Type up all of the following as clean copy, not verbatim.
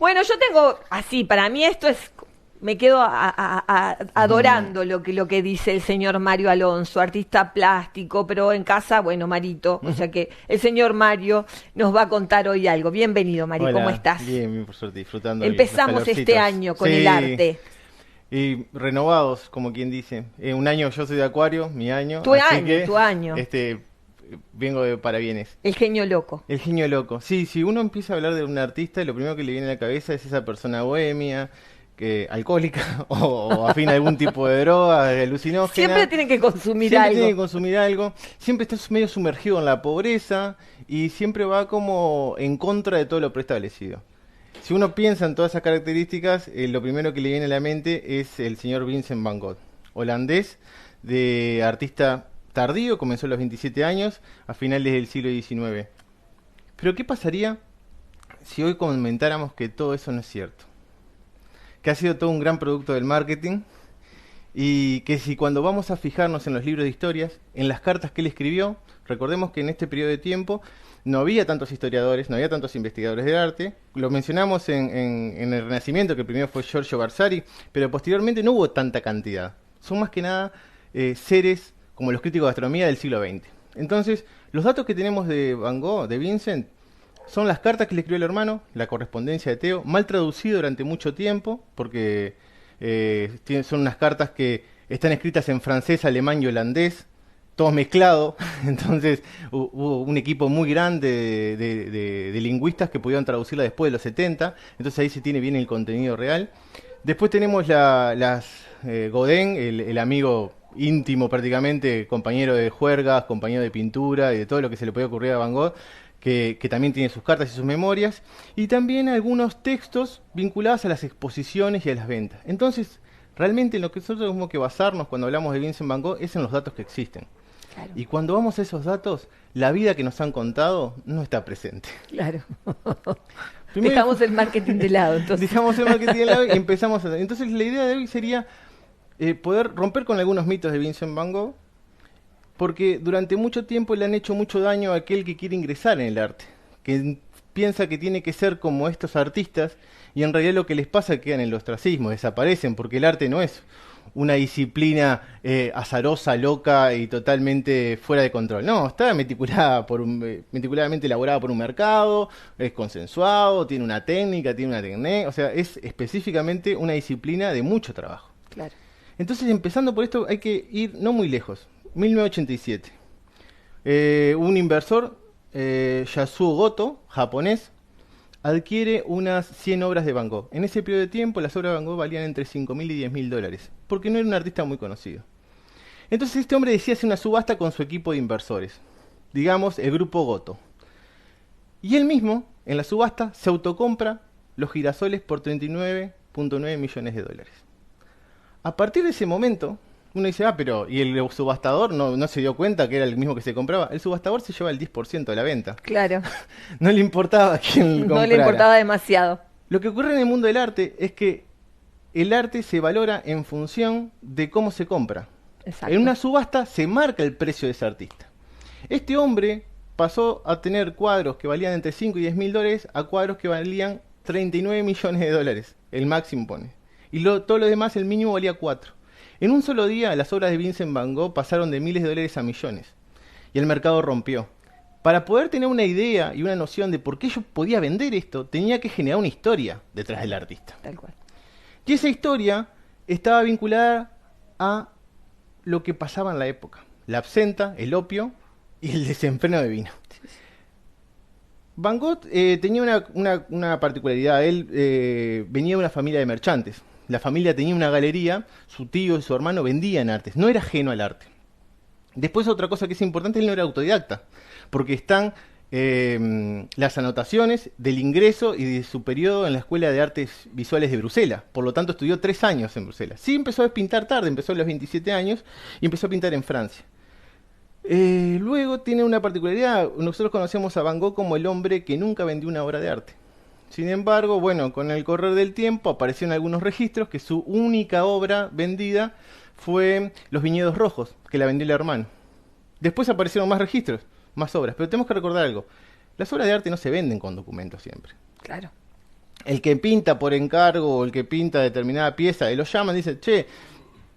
Bueno, yo tengo, así, para mí esto es, me quedo adorando lo que dice el señor Mario Alonso, artista plástico, pero en casa, bueno, Marito, o sea que el señor Mario nos va a contar hoy algo. Bienvenido, Mari, Hola, ¿cómo estás? bien, bien, por suerte, disfrutando los Empezamos este calorcitos. año con el Sí, arte. y renovados, como quien dice. Un año, yo soy de Acuario, mi año, Tu así año, que tu año. vengo de parabienes. El genio loco. El genio loco. Sí, si uno empieza a hablar de un artista, lo primero que le viene a la cabeza es esa persona bohemia, alcohólica o afín a algún tipo de droga, de alucinógena. Siempre tienen que consumir Siempre algo. tiene que consumir algo, siempre está medio sumergido en la pobreza y siempre va como en contra de todo lo preestablecido. Si uno piensa en todas esas características, lo primero que le viene a la mente es el señor Vincent Van Gogh, holandés, de artista tardío, comenzó a los 27 años, a finales del siglo XIX. Pero ¿qué pasaría si hoy comentáramos que todo eso no es cierto? Que ha sido todo un gran producto del marketing y que si cuando vamos a fijarnos en los libros de historias, en las cartas que él escribió, recordemos que en este periodo de tiempo no había tantos historiadores, no había tantos investigadores de arte, lo mencionamos en el Renacimiento, que el primero fue Giorgio Vasari, pero posteriormente no hubo tanta cantidad. Son más que nada seres como los críticos de astronomía del siglo XX. Entonces, los datos que tenemos de Van Gogh, de Vincent, son las cartas que le escribió el hermano, la correspondencia de Theo, mal traducido durante mucho tiempo, porque son unas cartas que están escritas en francés, alemán y holandés, todo mezclado. Entonces hubo un equipo muy grande de lingüistas que pudieron traducirla después de los 70, entonces ahí se tiene bien el contenido real. Después tenemos Godin, el amigo íntimo prácticamente, compañero de juergas, compañero de pintura y de todo lo que se le puede ocurrir a Van Gogh, que también tiene sus cartas y sus memorias, y también algunos textos vinculados a las exposiciones y a las ventas. Entonces, realmente en lo que nosotros tenemos que basarnos cuando hablamos de Vincent Van Gogh es en los datos que existen. Claro. Y cuando vamos a esos datos, la vida que nos han contado no está presente. Claro. Primero, dejamos el marketing de lado, entonces. dejamos el marketing de lado y empezamos a... Entonces, la idea de hoy sería poder romper con algunos mitos de Vincent Van Gogh, porque durante mucho tiempo le han hecho mucho daño a aquel que quiere ingresar en el arte, que piensa que tiene que ser como estos artistas, y en realidad lo que les pasa es que quedan en el ostracismo, desaparecen, porque el arte no es una disciplina azarosa, loca y totalmente fuera de control. No, está meticuladamente elaborada por un mercado, es consensuado, tiene una técnica, tiene una técnica, o sea, es específicamente una disciplina de mucho trabajo. Claro. Entonces, empezando por esto, hay que ir no muy lejos. 1987. Un inversor, Yasuo Goto, japonés, adquiere unas 100 obras de Van Gogh. En ese periodo de tiempo, las obras de Van Gogh valían entre 5.000 y 10.000 dólares, porque no era un artista muy conocido. Entonces, este hombre decide hacer una subasta con su equipo de inversores, digamos, el grupo Goto. Y él mismo, en la subasta, se autocompra los girasoles por 39.9 millones de dólares. A partir de ese momento, uno dice, pero ¿y el subastador no se dio cuenta que era el mismo que se compraba? El subastador se lleva el 10% de la venta. Claro. No le importaba quién comprara. No le importaba demasiado. Lo que ocurre en el mundo del arte es que el arte se valora en función de cómo se compra. Exacto. En una subasta se marca el precio de ese artista. Este hombre pasó a tener cuadros que valían entre 5 y 10.000 dólares a cuadros que valían 39 millones de dólares. El máximo pone. Y todo lo demás, el mínimo valía 4. En un solo día, las obras de Vincent Van Gogh pasaron de miles de dólares a millones. Y el mercado rompió. Para poder tener una idea y una noción de por qué yo podía vender esto, tenía que generar una historia detrás del artista. Tal cual. Y esa historia estaba vinculada a lo que pasaba en la época. La absenta, el opio y el desenfreno de vino. Van Gogh tenía una particularidad. Él venía de una familia de mercantes. La familia tenía una galería, su tío y su hermano vendían artes, no era ajeno al arte. Después otra cosa que es importante, él no era autodidacta, porque están las anotaciones del ingreso y de su periodo en la Escuela de Artes Visuales de Bruselas, por lo tanto estudió 3 años en Bruselas. Sí empezó a pintar tarde, empezó a los 27 años y empezó a pintar en Francia. Luego tiene una particularidad, nosotros conocemos a Van Gogh como el hombre que nunca vendió una obra de arte. Sin embargo, bueno, con el correr del tiempo aparecieron algunos registros que su única obra vendida fue Los Viñedos Rojos, que la vendió el hermano. Después aparecieron más registros, más obras, pero tenemos que recordar algo. Las obras de arte no se venden con documentos siempre. Claro. el que pinta por encargo o el que pinta determinada pieza, y lo llaman, dice, che,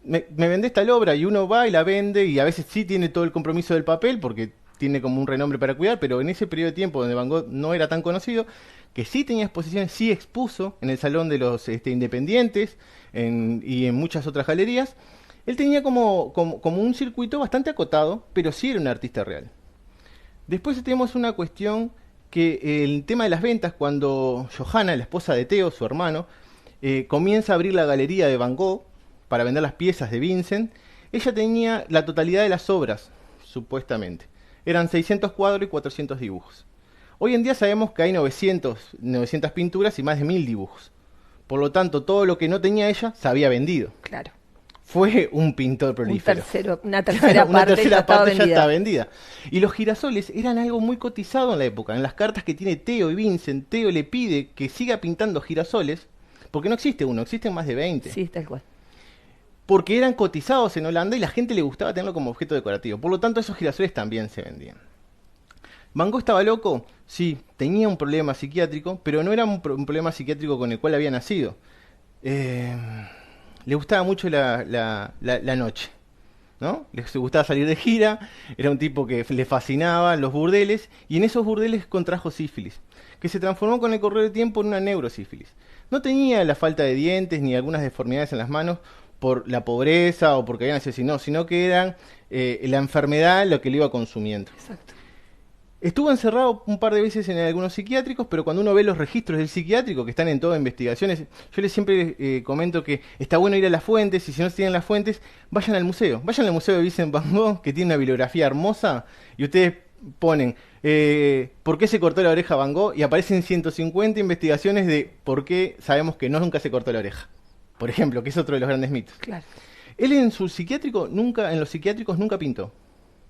me vendés tal obra, y uno va y la vende, y a veces sí tiene todo el compromiso del papel, porque tiene como un renombre para cuidar, pero en ese periodo de tiempo donde Van Gogh no era tan conocido, que sí tenía exposiciones, sí expuso en el Salón de los Independientes y en muchas otras galerías, él tenía como un circuito bastante acotado, pero sí era un artista real. Después tenemos una cuestión que el tema de las ventas, cuando Johanna, la esposa de Theo, su hermano, comienza a abrir la galería de Van Gogh para vender las piezas de Vincent, ella tenía la totalidad de las obras, supuestamente. Eran 600 cuadros y 400 dibujos. Hoy en día sabemos que hay 900 pinturas y más de 1000 dibujos. Por lo tanto, todo lo que no tenía ella se había vendido. Claro. Fue un pintor prolífero. Una tercera parte ya estaba vendida. Y los girasoles eran algo muy cotizado en la época. En las cartas que tiene Theo y Vincent, Theo le pide que siga pintando girasoles, porque no existe uno, existen más de 20. Sí, tal cual. Porque eran cotizados en Holanda y la gente le gustaba tenerlo como objeto decorativo. Por lo tanto, esos girasoles también se vendían. ¿Van Gogh estaba loco? Sí, tenía un problema psiquiátrico, pero no era un problema psiquiátrico con el cual había nacido. Le gustaba mucho la noche, ¿no? Le gustaba salir de gira, era un tipo que le fascinaba los burdeles, y en esos burdeles contrajo sífilis, que se transformó con el correr del tiempo en una neurosífilis. No tenía la falta de dientes ni algunas deformidades en las manos por la pobreza o porque habían asesinado, sino que eran la enfermedad lo que le iba consumiendo. Exacto. Estuvo encerrado un par de veces en algunos psiquiátricos, pero cuando uno ve los registros del psiquiátrico, que están en todas investigaciones, yo les siempre comento que está bueno ir a las fuentes, y si no tienen las fuentes, vayan al museo. Vayan al museo de Vincent Van Gogh, que tiene una bibliografía hermosa, y ustedes ponen ¿por qué se cortó la oreja Van Gogh? Y aparecen 150 investigaciones de por qué sabemos que nunca se cortó la oreja. Por ejemplo, que es otro de los grandes mitos. Claro. Él en los psiquiátricos nunca pintó.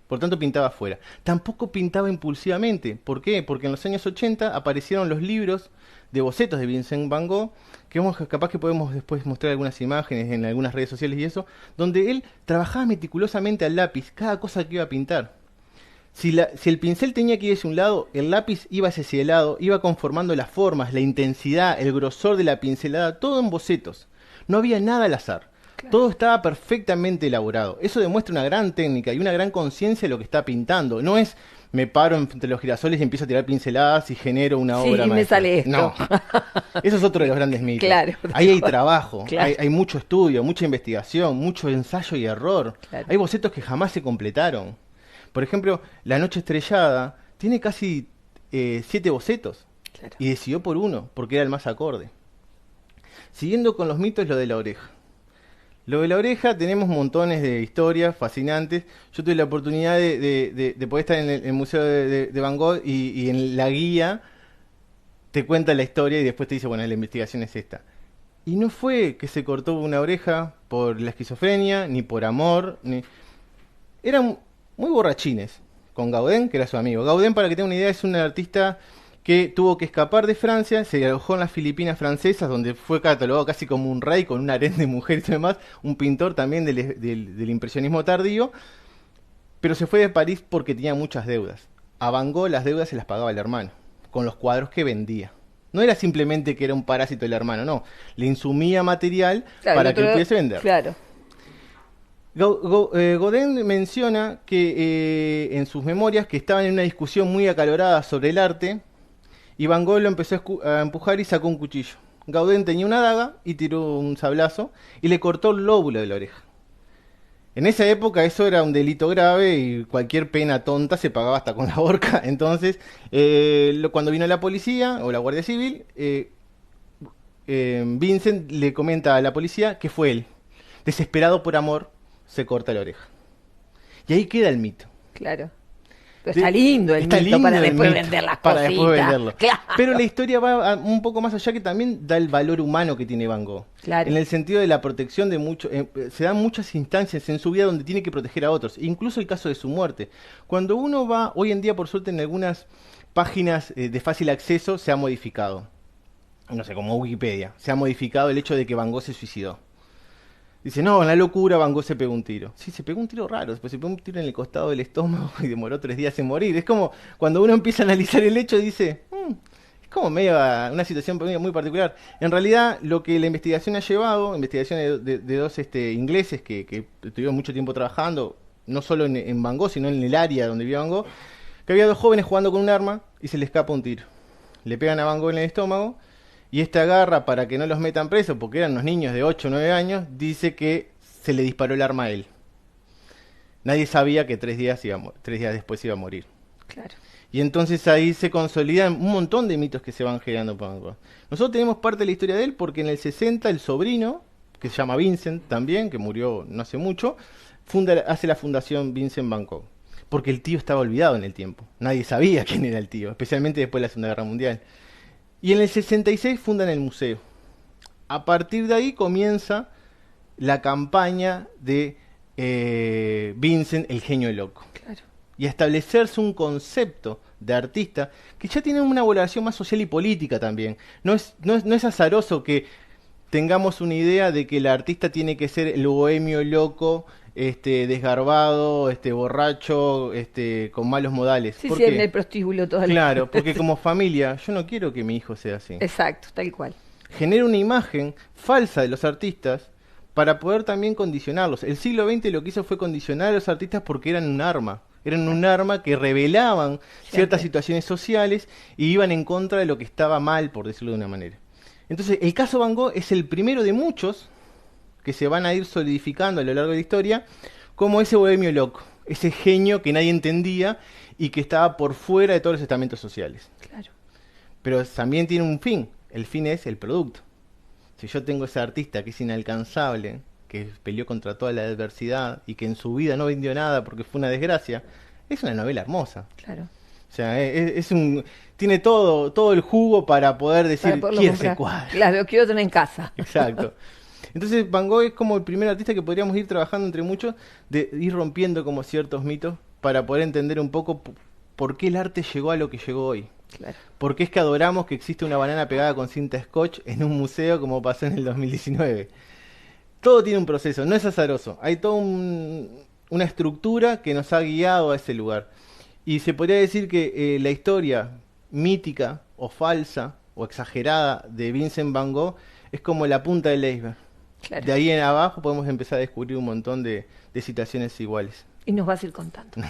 Por tanto, pintaba afuera. Tampoco pintaba impulsivamente. ¿Por qué? Porque en los años 80 aparecieron los libros de bocetos de Vincent Van Gogh, que capaz que podemos después mostrar algunas imágenes en algunas redes sociales y eso, donde él trabajaba meticulosamente al lápiz cada cosa que iba a pintar. Si el pincel tenía que ir hacia un lado, el lápiz iba hacia ese lado, iba conformando las formas, la intensidad, el grosor de la pincelada, todo en bocetos. No había nada al azar. Claro. Todo estaba perfectamente elaborado. Eso demuestra una gran técnica y una gran conciencia de lo que está pintando. No es me paro entre los girasoles y empiezo a tirar pinceladas y genero una obra maestra. Sí, me sale esto. No. Eso es otro de los grandes mitos. Claro. Ahí hay trabajo, claro. hay mucho estudio, mucha investigación, mucho ensayo y error. Claro. Hay bocetos que jamás se completaron. Por ejemplo, La Noche Estrellada tiene casi 7 bocetos. Claro. Y decidió por uno, porque era el más acorde. Siguiendo con los mitos, lo de la oreja. Lo de la oreja, tenemos montones de historias fascinantes. Yo tuve la oportunidad de poder estar en el Museo de Van Gogh y en la guía te cuenta la historia y después te dice, bueno, la investigación es esta. Y no fue que se cortó una oreja por la esquizofrenia, ni por amor. Eran muy borrachines con Gaudén, que era su amigo. Gaudén, para que tengan una idea, es un artista que tuvo que escapar de Francia, se alojó en las Filipinas francesas, donde fue catalogado casi como un rey, con un harén de mujeres y demás, un pintor también del impresionismo tardío, pero se fue de París porque tenía muchas deudas. A Van Gogh las deudas se las pagaba el hermano, con los cuadros que vendía. No era simplemente que era un parásito el hermano, no, le insumía material para que él pudiese vender. Claro. Gaudén menciona que en sus memorias que estaban en una discusión muy acalorada sobre el arte, y Van Gogh lo empezó a empujar y sacó un cuchillo. Gaudén tenía una daga y tiró un sablazo y le cortó el lóbulo de la oreja. En esa época eso era un delito grave y cualquier pena tonta se pagaba hasta con la horca. Entonces, cuando vino la policía o la Guardia Civil, Vincent le comenta a la policía que fue él. Desesperado por amor, se corta la oreja. Y ahí queda el mito. Claro. Pero está lindo el mito para después vender las cositas. Para después venderlo. Claro. Pero la historia va un poco más allá, que también da el valor humano que tiene Van Gogh. Claro. En el sentido de la protección de muchos. Se dan muchas instancias en su vida donde tiene que proteger a otros. Incluso el caso de su muerte. Cuando uno va, hoy en día por suerte en algunas páginas de fácil acceso se ha modificado. No sé, como Wikipedia. Se ha modificado el hecho de que Van Gogh se suicidó. Dice, no, en la locura Van Gogh se pegó un tiro. Sí, se pegó un tiro raro, después se pegó un tiro en el costado del estómago y demoró 3 días en morir. Es como cuando uno empieza a analizar el hecho y dice, como medio una situación muy particular. En realidad, lo que la investigación ha llevado, investigación de dos ingleses que estuvieron mucho tiempo trabajando, no solo en Van Gogh, sino en el área donde vivía Van Gogh, que había dos jóvenes jugando con un arma y se le escapa un tiro. Le pegan a Van Gogh en el estómago y este agarra para que no los metan presos, porque eran unos niños de 8 o 9 años, dice que se le disparó el arma a él. Nadie sabía que 3 días después iba a morir. Claro. Y entonces ahí se consolidan un montón de mitos que se van generando por Van Gogh. Nosotros tenemos parte de la historia de él porque en el 60 el sobrino, que se llama Vincent también, que murió no hace mucho, hace la fundación Vincent Van Gogh. Porque el tío estaba olvidado en el tiempo. Nadie sabía quién era el tío, especialmente después de la Segunda Guerra Mundial. Y en el 66 fundan el museo. A partir de ahí comienza la campaña de Vincent, el genio loco. Claro. Y a establecerse un concepto de artista que ya tiene una valoración más social y política también. No es azaroso que tengamos una idea de que el artista tiene que ser el bohemio loco, desgarbado, borracho, con malos modales. Sí, sí, en el prostíbulo todo el día. Claro, porque como familia, yo no quiero que mi hijo sea así. Exacto, tal cual. Genera una imagen falsa de los artistas para poder también condicionarlos. El siglo XX lo que hizo fue condicionar a los artistas porque eran un arma. Eran un arma que revelaban ciertas situaciones sociales y iban en contra de lo que estaba mal, por decirlo de una manera. Entonces, el caso Van Gogh es el primero de muchos que se van a ir solidificando a lo largo de la historia como ese bohemio loco, ese genio que nadie entendía y que estaba por fuera de todos los estamentos sociales. Claro. Pero también tiene un fin. El fin es el producto. Si yo tengo ese artista que es inalcanzable, que peleó contra toda la adversidad y que en su vida no vendió nada porque fue una desgracia, es una novela hermosa. Claro. O sea, tiene todo el jugo para poder decir, quiero ese cuadro. Claro, quiero tener en casa. Exacto. Entonces Van Gogh es como el primer artista que podríamos ir trabajando entre muchos, de ir rompiendo como ciertos mitos para poder entender un poco por qué el arte llegó a lo que llegó hoy. Claro. ¿Por qué es que adoramos que existe una banana pegada con cinta scotch en un museo como pasó en el 2019? Todo tiene un proceso, no es azaroso. Hay toda una estructura que nos ha guiado a ese lugar. Y se podría decir que la historia mítica o falsa o exagerada de Vincent Van Gogh es como la punta del iceberg. Claro. De ahí en abajo podemos empezar a descubrir un montón de situaciones iguales. Y nos vas a ir contando.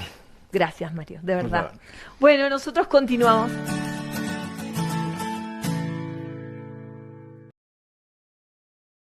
Gracias, Mario, de verdad. Bueno, nosotros continuamos.